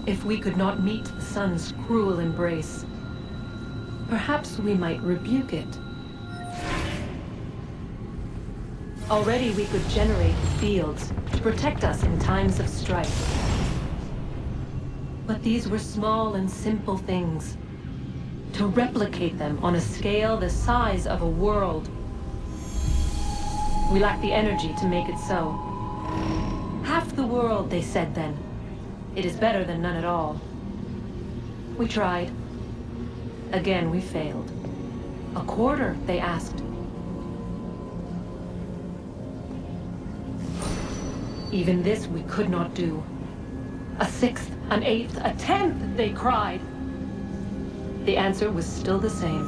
If we could not meet the sun's cruel embrace, perhaps we might rebuke it. Already we could generate fields to protect us in times of strife. But these were small and simple things. To replicate them on a scale the size of a world, we lack the energy to make it so. Half the world, they said then. It is better than none at all. We tried. Again, we failed. A quarter, they asked. Even this we could not do. A sixth, an eighth, a tenth, they cried. The answer was still the same.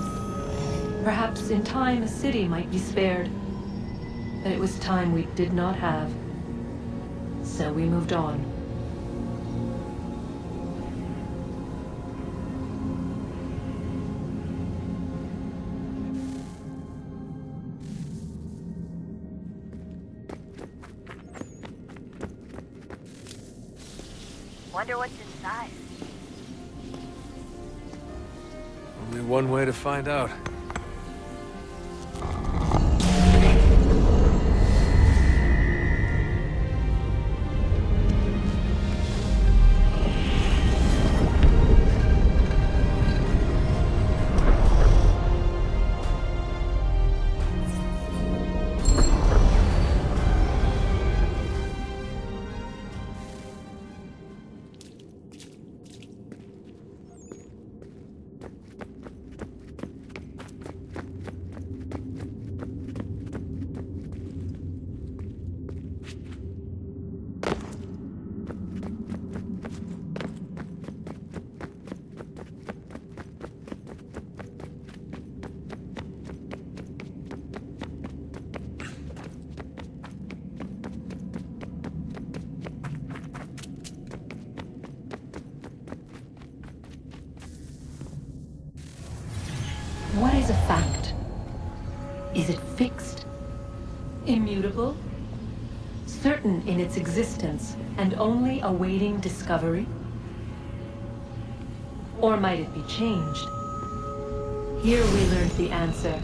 Perhaps in time a city might be spared. But it was time we did not have. So we moved on. Wonder what's inside. Only one way to find out. What is a fact? Is it fixed? Immutable? Certain in its existence and only awaiting discovery? Or might it be changed? Here we learned the answer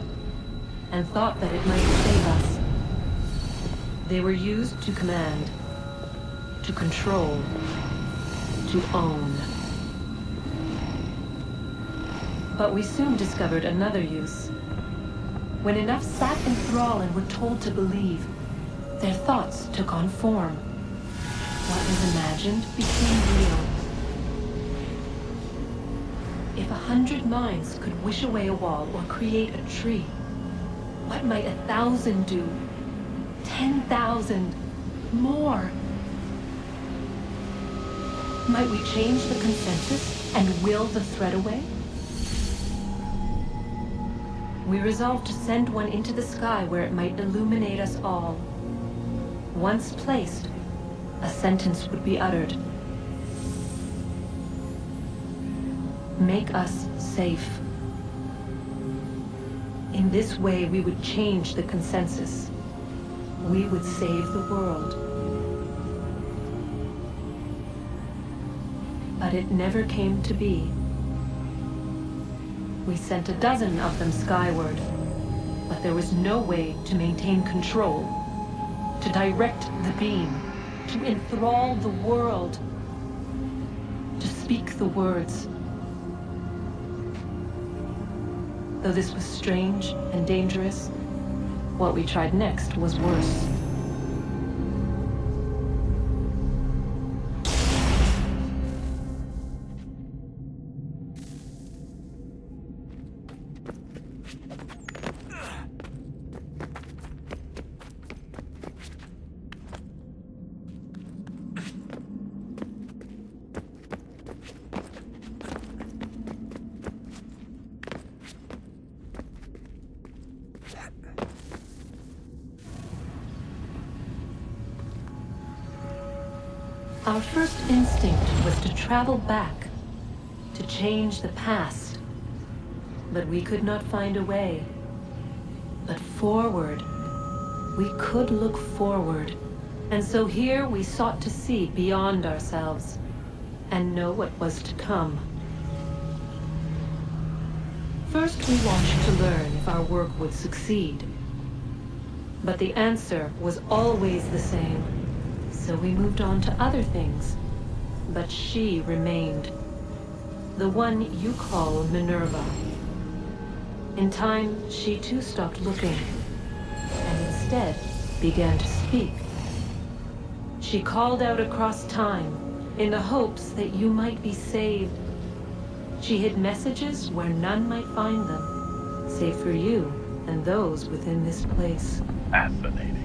and thought that it might save us. They were used to command, to control, to own. But we soon discovered another use. When enough sat in thrall and were told to believe, their thoughts took on form. What was imagined became real. If 100 minds could wish away a wall or create a tree, what might 1,000 do? 10,000? More? Might we change the consensus and will the thread away? We resolved to send one into the sky where it might illuminate us all. Once placed, a sentence would be uttered. Make us safe. In this way, we would change the consensus. We would save the world. But it never came to be. We sent a dozen of them skyward, but there was no way to maintain control, to direct the beam, to enthrall the world, to speak the words. Though this was strange and dangerous, what we tried next was worse. Our first instinct was to travel back, to change the past. But we could not find a way. But forward, we could look forward. And so here we sought to see beyond ourselves, and know what was to come. First, we watched to learn if our work would succeed. But the answer was always the same, so we moved on to other things. But she remained. The one you call Minerva. In time, she too stopped looking, and instead began to speak. She called out across time, in the hopes that you might be saved. She hid messages where none might find them, save for you and those within this place. Fascinating.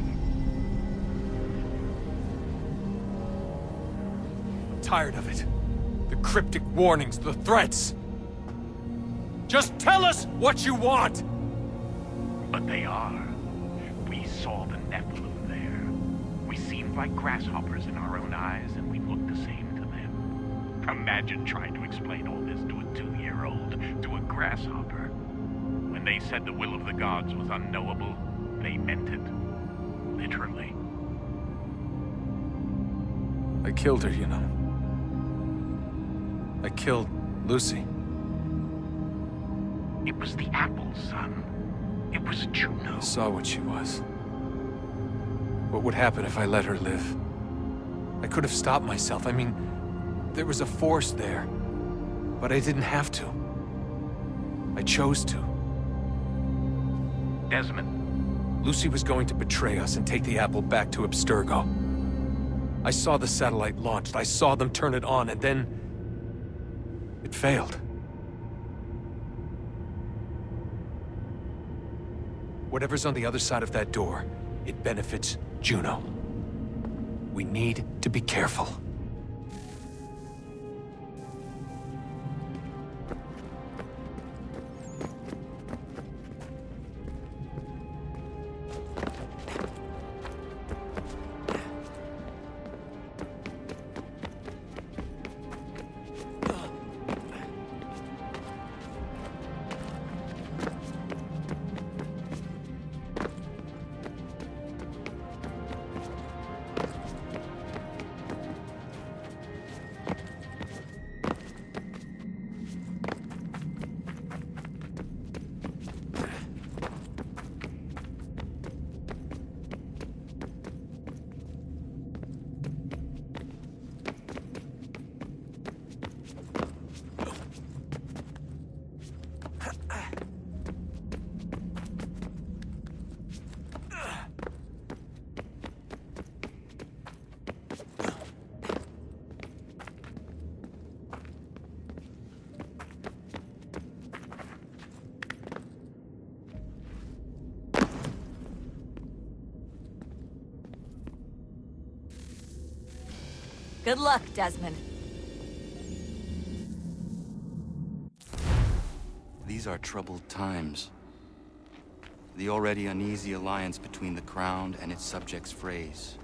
Tired of it. The cryptic warnings, the threats. Just tell us what you want! But they are. We saw the Nephilim there. We seemed like grasshoppers in our own eyes, and we looked the same to them. Imagine trying to explain all this to a 2-year-old, to a grasshopper. When they said the will of the gods was unknowable, they meant it. Literally. I killed her, you know. I killed Lucy. It was the apple, son. It was Juno. I saw what she was. What would happen if I let her live? I could have stopped myself. I mean, there was a force there. But I didn't have to. I chose to. Desmond. Lucy was going to betray us and take the apple back to Abstergo. I saw the satellite launched. I saw them turn it on, and then... it failed. Whatever's on the other side of that door, it benefits Juno. We need to be careful. Good luck, Desmond. These are troubled times. The already uneasy alliance between the Crown and its subjects frays.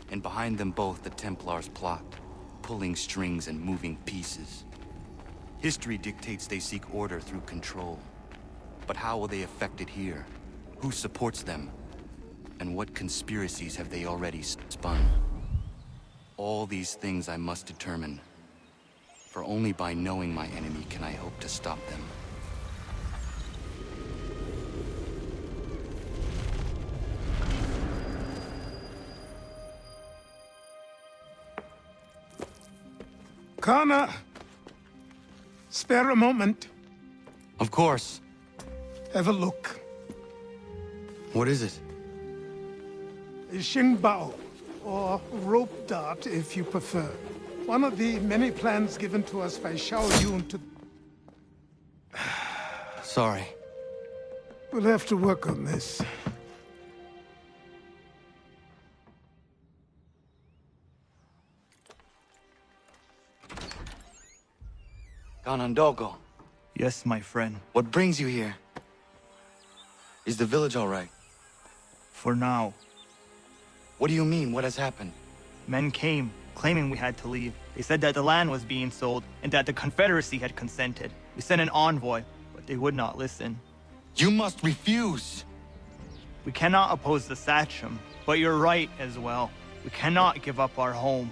And behind them both the Templars plot, pulling strings and moving pieces. History dictates they seek order through control. But how will they affect it here? Who supports them? And what conspiracies have they already spun? All these things I must determine. For only by knowing my enemy can I hope to stop them. Connor! Spare a moment. Of course. Have a look. What is it? Xingbao, or rope dart if you prefer. One of the many plans given to us by Xiao Yun to... Sorry. We'll have to work on this. Ganondogo, Yes, my friend. what brings you here? Is the village all right? For now. What do you mean? What has happened? Men came, claiming we had to leave. They said that the land was being sold, and that the Confederacy had consented. We sent an envoy, but they would not listen. You must refuse! We cannot oppose the Sachem, but you're right as well. We cannot give up our home.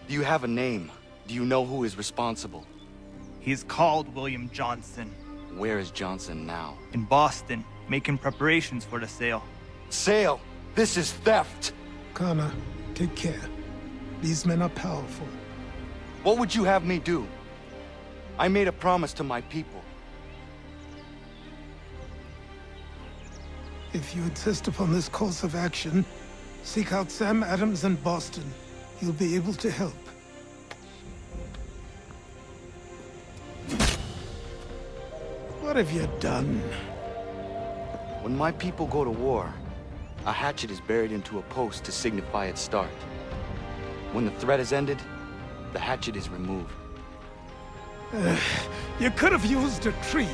Do you have a name? Do you know who is responsible? He's called William Johnson. Where is Johnson now? In Boston, making preparations for the sale. Sale! This is theft! Connor, take care. These men are powerful. What would you have me do? I made a promise to my people. If you insist upon this course of action, seek out Sam Adams in Boston. He'll be able to help. What have you done? When my people go to war, a hatchet is buried into a post to signify its start. When the threat is ended, the hatchet is removed. You could have used a tree.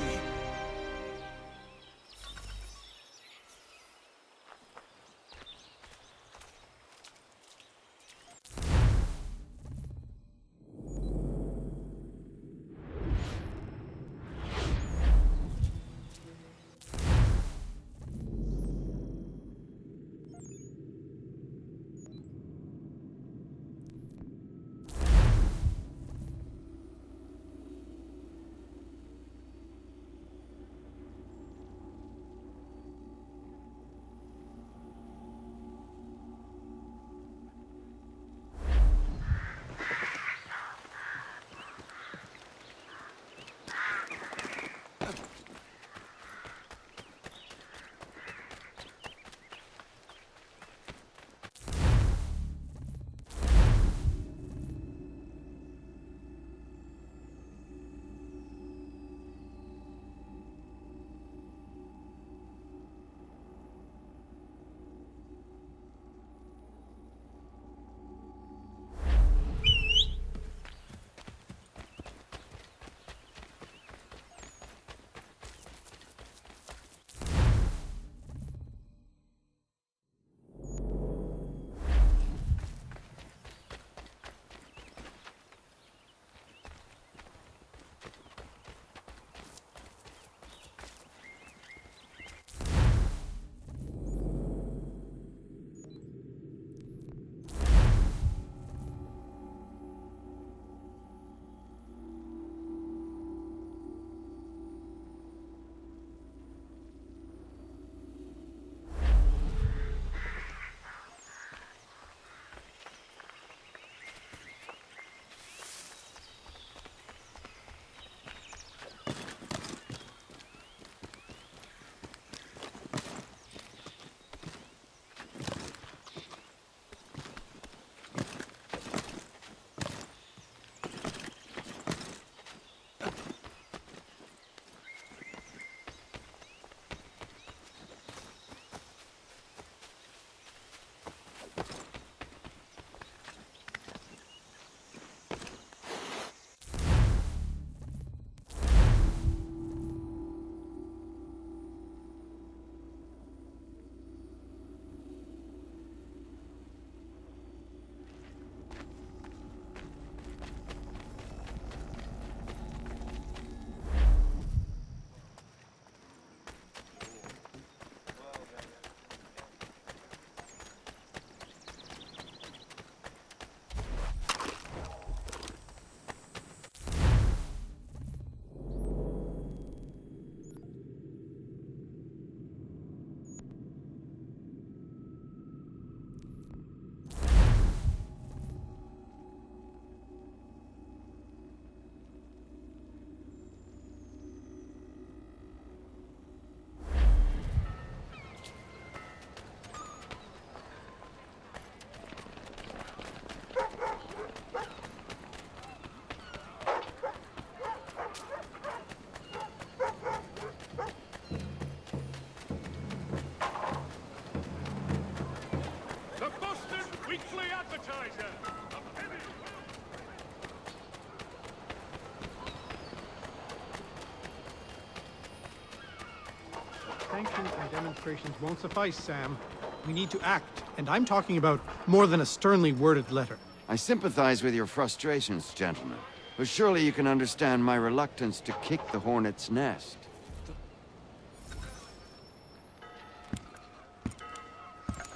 Sanctions and demonstrations won't suffice, Sam. We need to act, and I'm talking about more than a sternly worded letter. I sympathize with your frustrations, gentlemen, but surely you can understand my reluctance to kick the hornet's nest.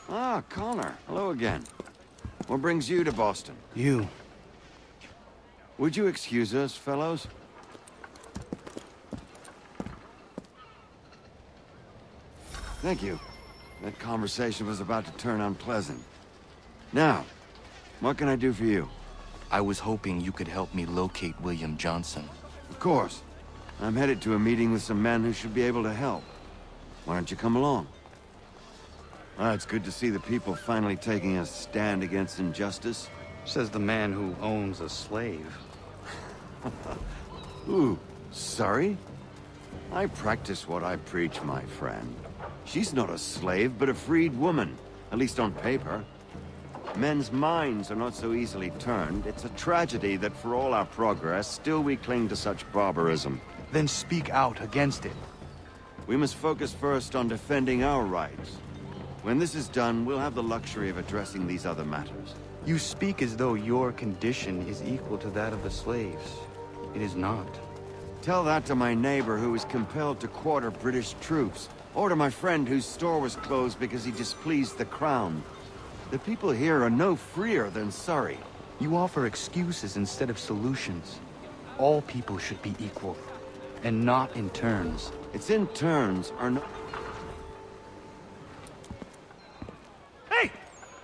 Ah, Connor. Hello again. What brings you to Boston? You. Would you excuse us, fellows? Thank you. That conversation was about to turn unpleasant. Now, what can I do for you? I was hoping you could help me locate William Johnson. Of course. I'm headed to a meeting with some men who should be able to help. Why don't you come along? Ah, it's good to see the people finally taking a stand against injustice. Says the man who owns a slave. Ooh, sorry? I practice what I preach, my friend. She's not a slave, but a freed woman, at least on paper. Men's minds are not so easily turned. It's a tragedy that for all our progress, still we cling to such barbarism. Then speak out against it. We must focus first on defending our rights. When this is done, we'll have the luxury of addressing these other matters. You speak as though your condition is equal to that of the slaves. It is not. Tell that to my neighbor who was compelled to quarter British troops, or to my friend whose store was closed because he displeased the crown. The people here are no freer than Surrey. You offer excuses instead of solutions. All people should be equal, and not in turns. It's in turns or not. Hey!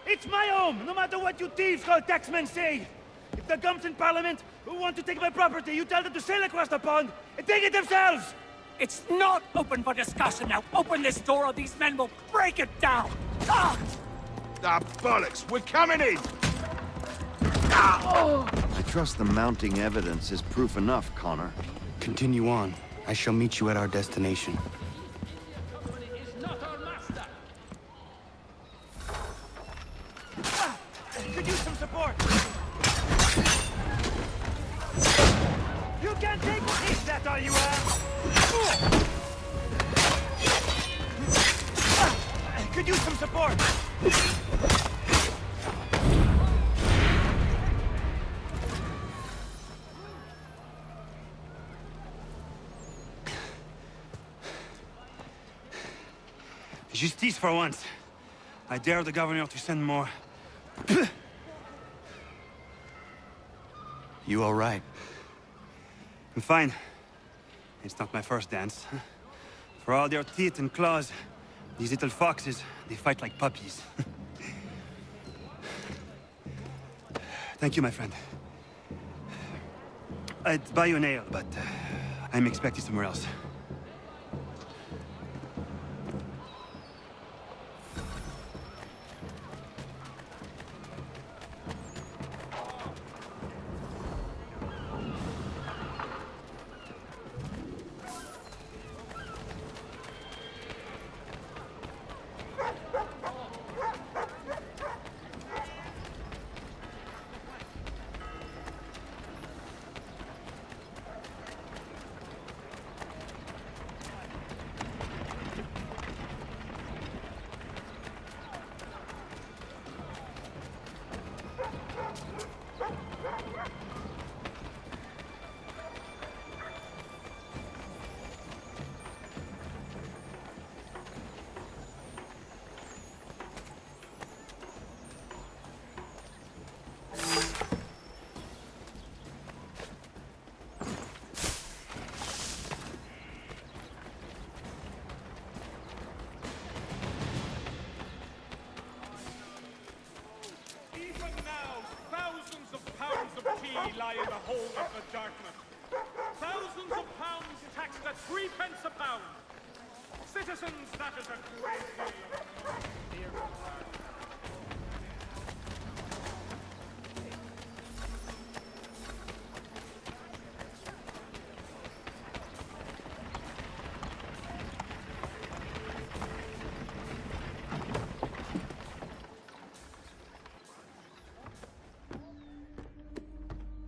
It's my home, no matter what you thieves called taxmen say! If the gums in Parliament who want to take my property, you tell them to sail across the pond and take it themselves! It's not open for discussion now. Open this door or these men will break it down. Ah! Ah, bollocks! We're coming in! I trust the mounting evidence is proof enough, Connor. Continue on. I shall meet you at our destination. Could use some support! You can't take me! Is that all you have? Could use some support! Justice for once. I dare the governor to send more. You all right? I'm fine. It's not my first dance. For all their teeth and claws, these little foxes, they fight like puppies. Thank you, my friend. I'd buy you an ale, but I'm expected somewhere else. Lie in the hold of the darkness. Thousands of pounds taxed at 3 pence a pound. Citizens, that is a great deal.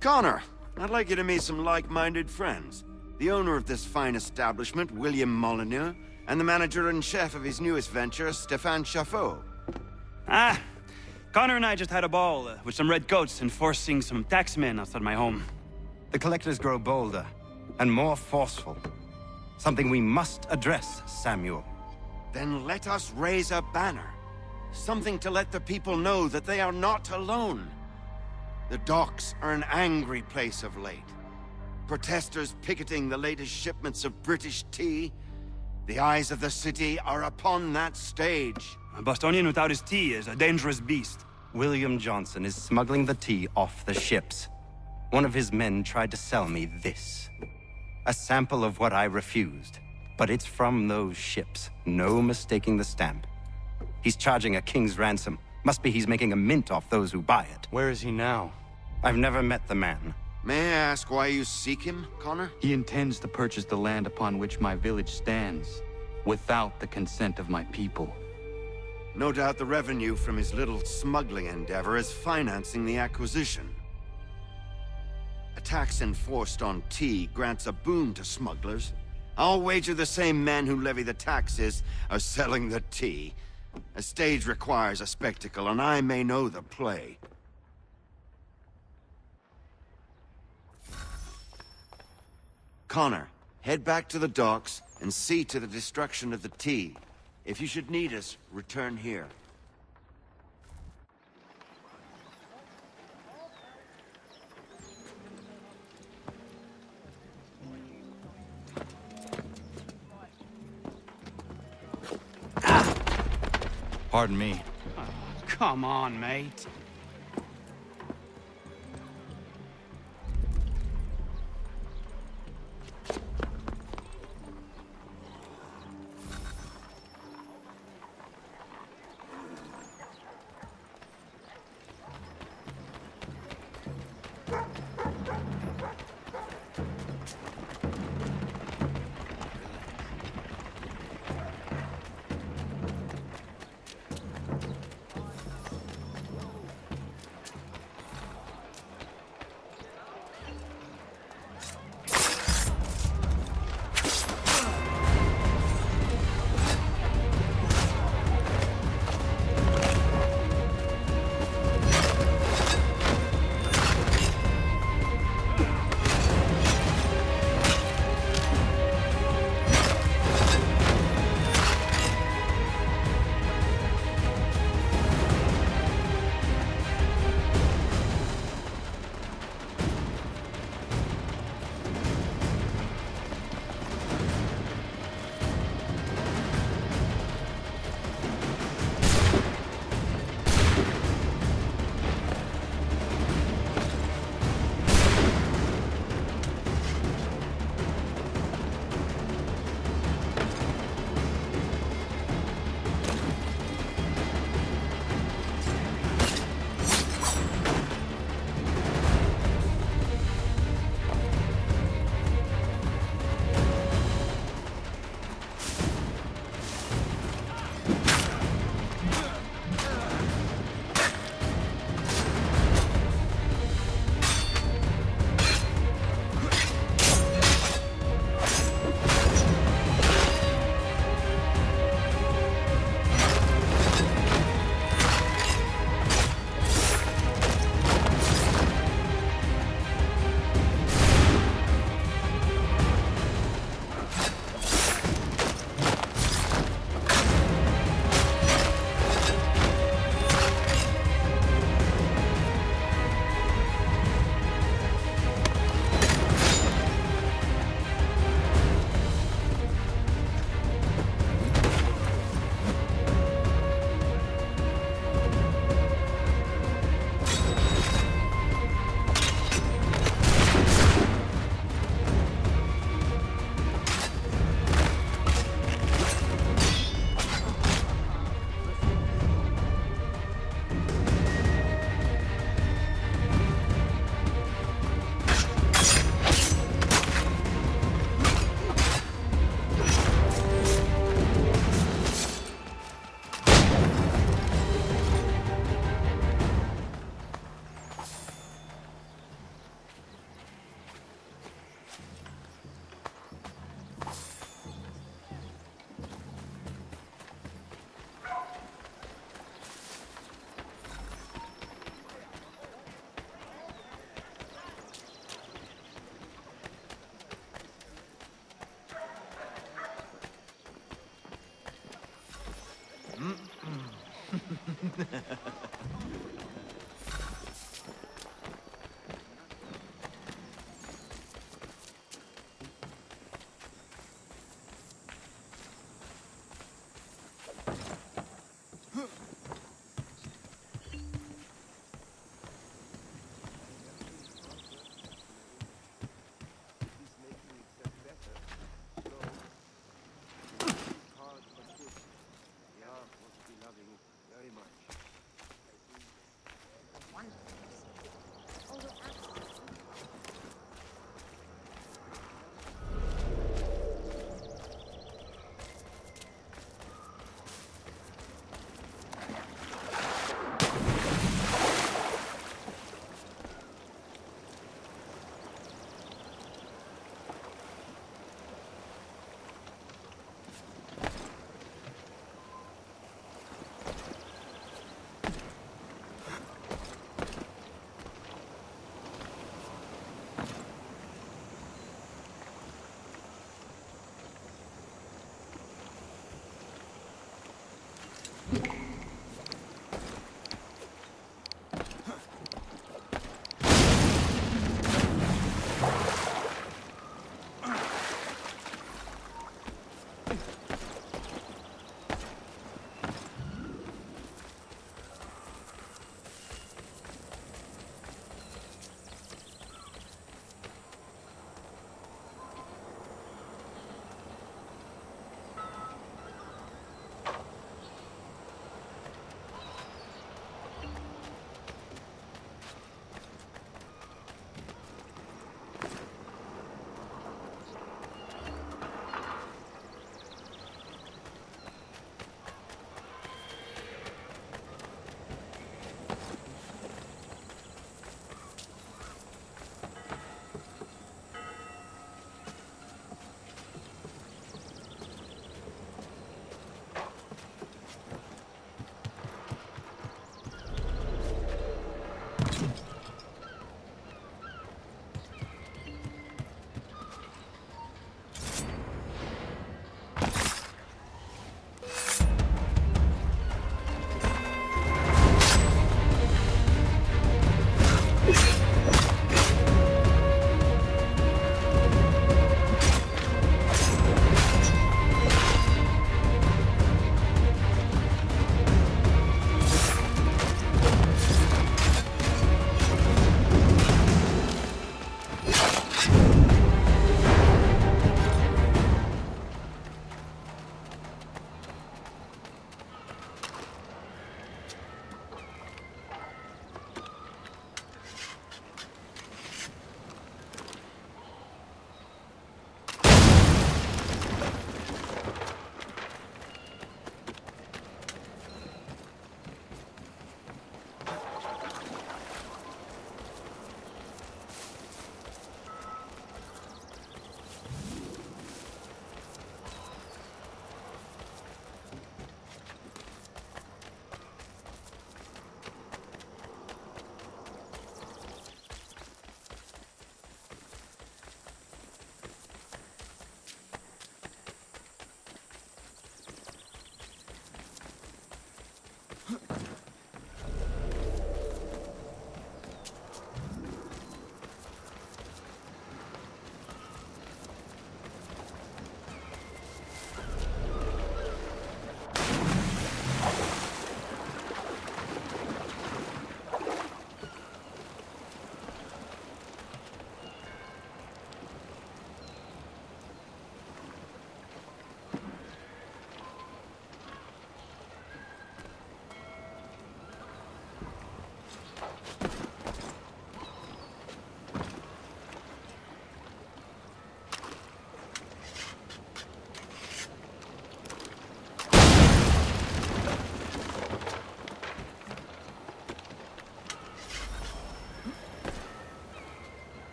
Connor, I'd like you to meet some like-minded friends. The owner of this fine establishment, William Molyneux, and the manager and chef of his newest venture, Stéphane Chaffeau. Ah, Connor and I just had a ball with some red coats enforcing some taxmen outside my home. The collectors grow bolder and more forceful. Something we must address, Samuel. Then let us raise a banner. Something to let the people know that they are not alone. The docks are an angry place of late. Protesters picketing the latest shipments of British tea. The eyes of the city are upon that stage. A Bostonian without his tea is a dangerous beast. William Johnson is smuggling the tea off the ships. One of his men tried to sell me this. A sample of what I refused. But it's from those ships. No mistaking the stamp. He's charging a king's ransom. Must be he's making a mint off those who buy it. Where is he now? I've never met the man. May I ask why you seek him, Connor? He intends to purchase the land upon which my village stands, without the consent of my people. No doubt the revenue from his little smuggling endeavor is financing the acquisition. A tax enforced on tea grants a boon to smugglers. I'll wager the same men who levy the taxes are selling the tea. A stage requires a spectacle, and I may know the play. Connor, head back to the docks and see to the destruction of the tea. If you should need us, return here. Pardon me. Come on, mate.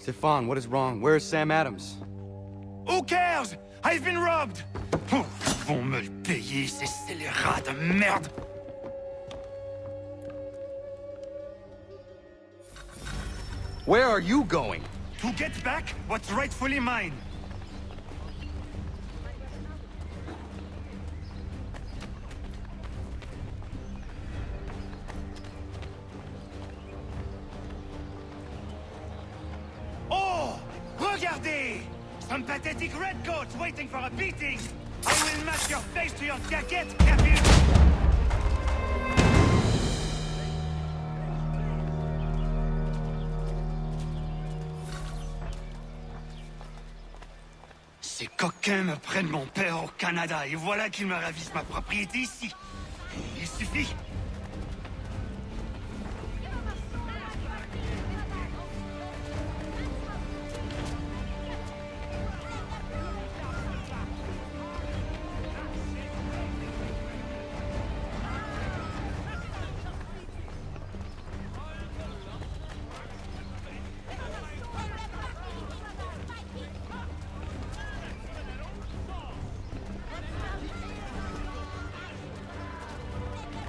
Stefan, what is wrong? Where is Sam Adams? Who cares? I've been robbed! Oh, ils vont me le payer, ces scélérats de merde! Where are you going? To get back what's rightfully mine. Oh! Regardez! Some pathetic redcoats waiting for a beating! I will match your face to your jacket, Captain! Ces coquins me prennent mon père au Canada, et voilà qu'ils me ravissent ma propriété ici. Il suffit.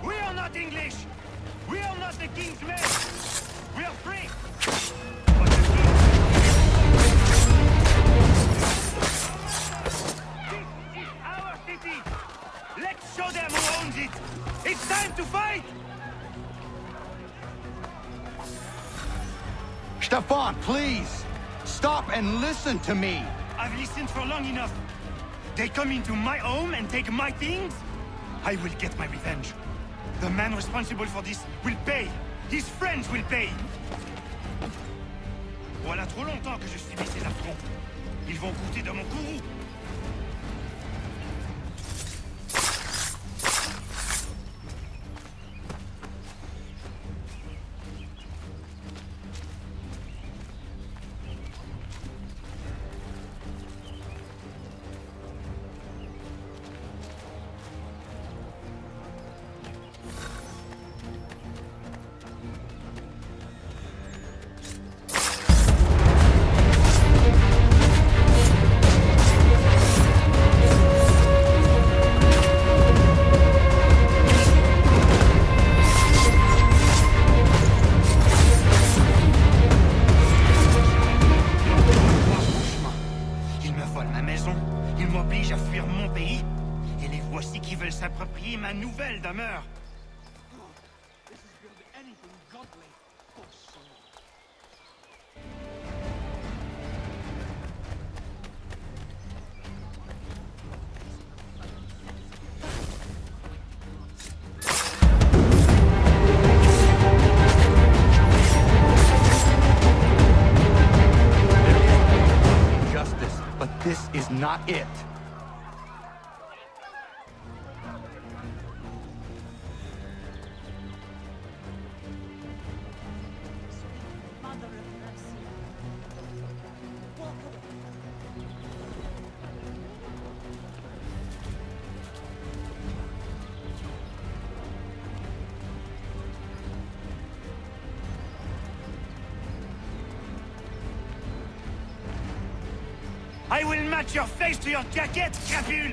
We are not English! We are not the king's men! We are free! But the king... This is our city! Let's show them who owns it! It's time to fight! Stefan, please! Stop and listen to me! I've listened for long enough. They come into my home and take my things? I will get my revenge. The man responsible for this will pay. His friends will pay. Voilà trop longtemps que je subis ces affronts. Ils vont goûter de mon courroux. Ils m'obligent à fuir mon pays. Et les voici qui veulent s'approprier ma nouvelle demeure. But this is not it. I will match your face to your jacket, crapule!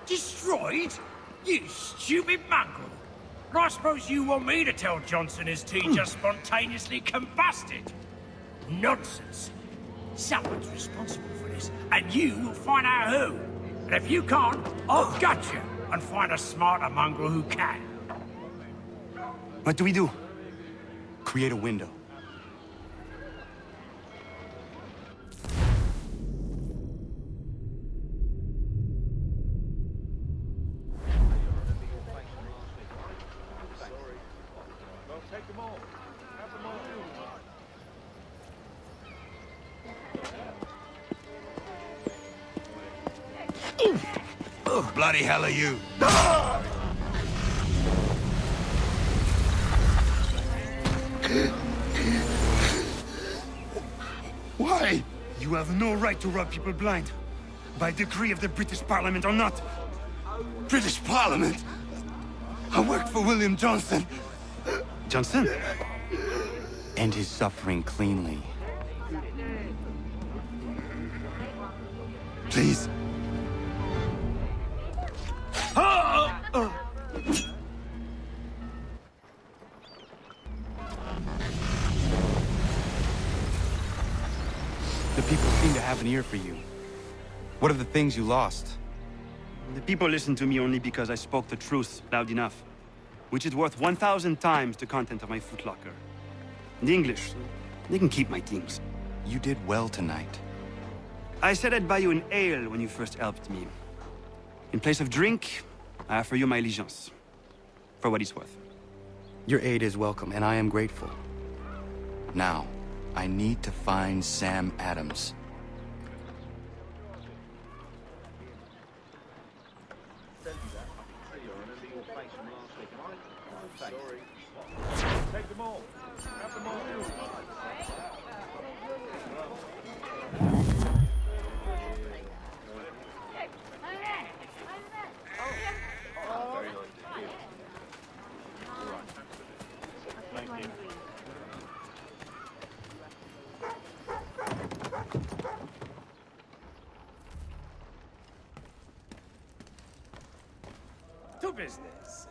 Destroyed? You stupid mongrel! I suppose you want me to tell Johnson his tea just spontaneously combusted? Nonsense! Someone's responsible for this, and you will find out who. And if you can't, I'll gut you and find a smarter mongrel who can. What do we do? Create a window. Bloody hell are you? Why? You have no right to rob people blind. by decree of the British Parliament or not. British Parliament? I worked for William Johnson. Johnson? End his suffering cleanly. Please. The people seem to have an ear for you. What are the things you lost? The people listen to me only because I spoke the truth loud enough, which is worth 1,000 times the content of my footlocker. The English, they can keep my things. You did well tonight. I said I'd buy you an ale when you first helped me. In place of drink, I offer you my allegiance. For what it's worth. Your aid is welcome, and I am grateful. Now, I need to find Sam Adams. Take them all. Have them all. To business.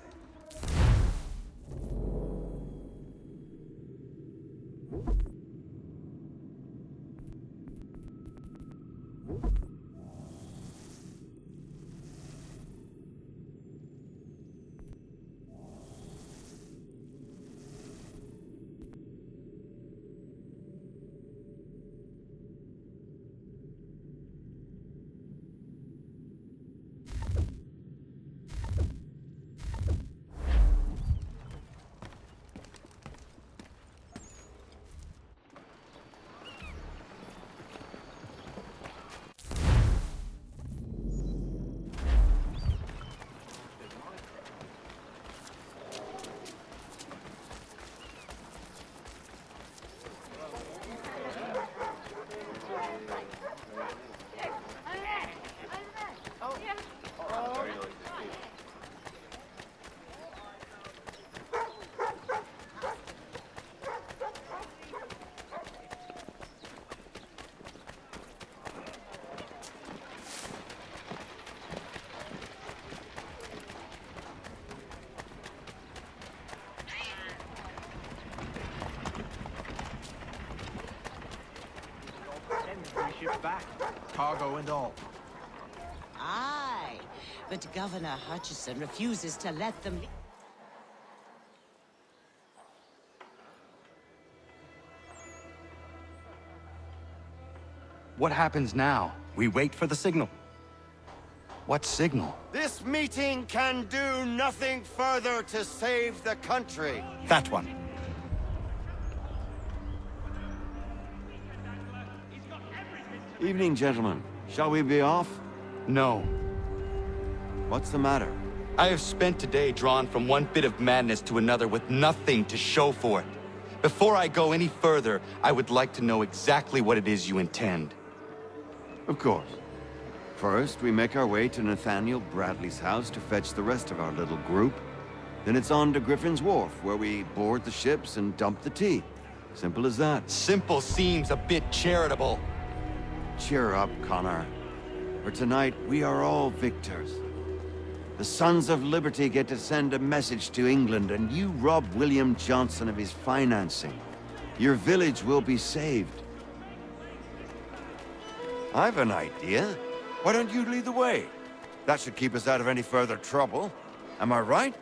Back, cargo and all. Aye, but Governor Hutchison refuses to let them... What happens now? We wait for the signal. What signal? This meeting can do nothing further to save the country. That one. Evening, gentlemen. Shall we be off? No. What's the matter? I have spent today drawn from one bit of madness to another with nothing to show for it. Before I go any further, I would like to know exactly what it is you intend. Of course. First, we make our way to Nathaniel Bradley's house to fetch the rest of our little group. Then it's on to Griffin's Wharf, where we board the ships and dump the tea. Simple as that. Simple seems a bit charitable. Cheer up, Connor. For tonight, we are all victors. The Sons of Liberty get to send a message to England, and you rob William Johnson of his financing. Your village will be saved. I've an idea. Why don't you lead the way? That should keep us out of any further trouble. Am I right?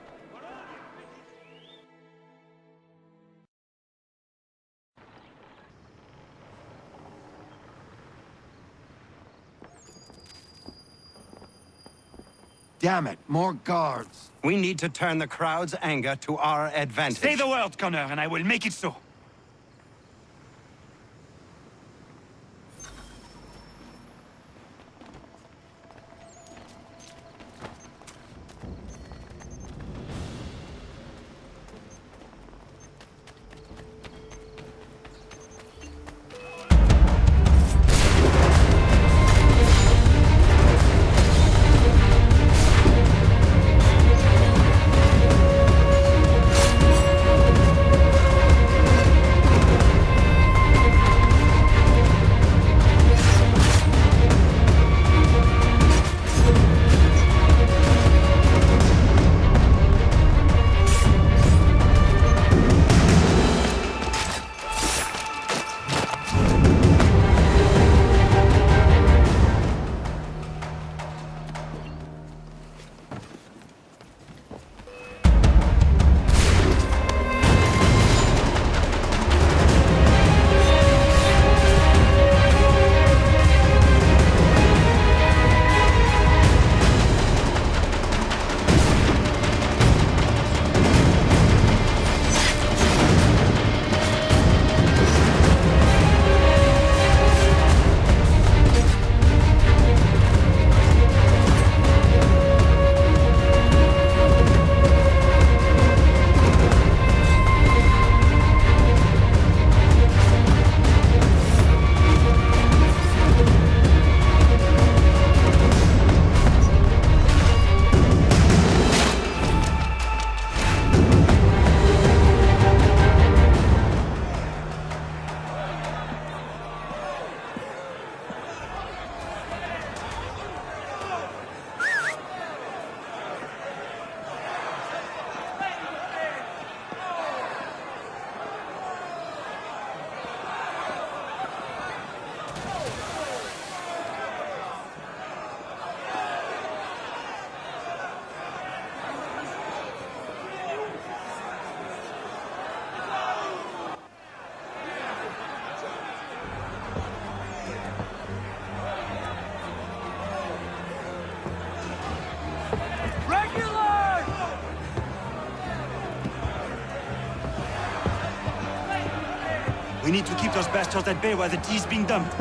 Damn it, more guards. We need to turn the crowd's anger to our advantage. Say the word, Connor, and I will make it so. We need to keep those bastards at bay while the tea's being dumped.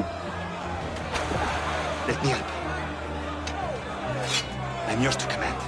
Let me help. I'm yours to command.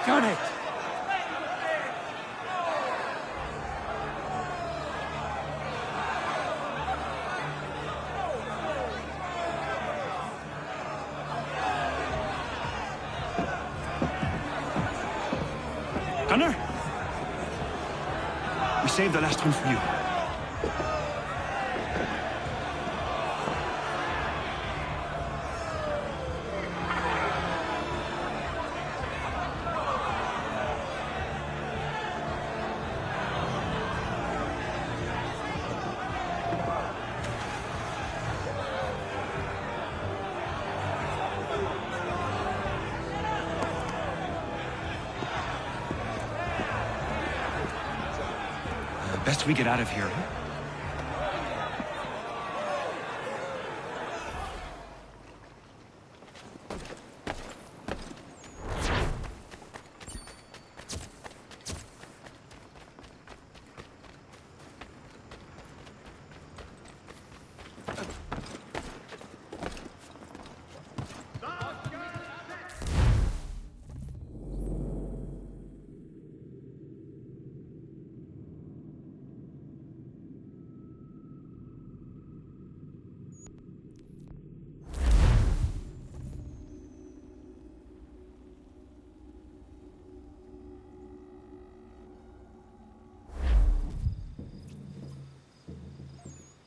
Done it! Gunner? We saved the last one for you. Best we get out of here.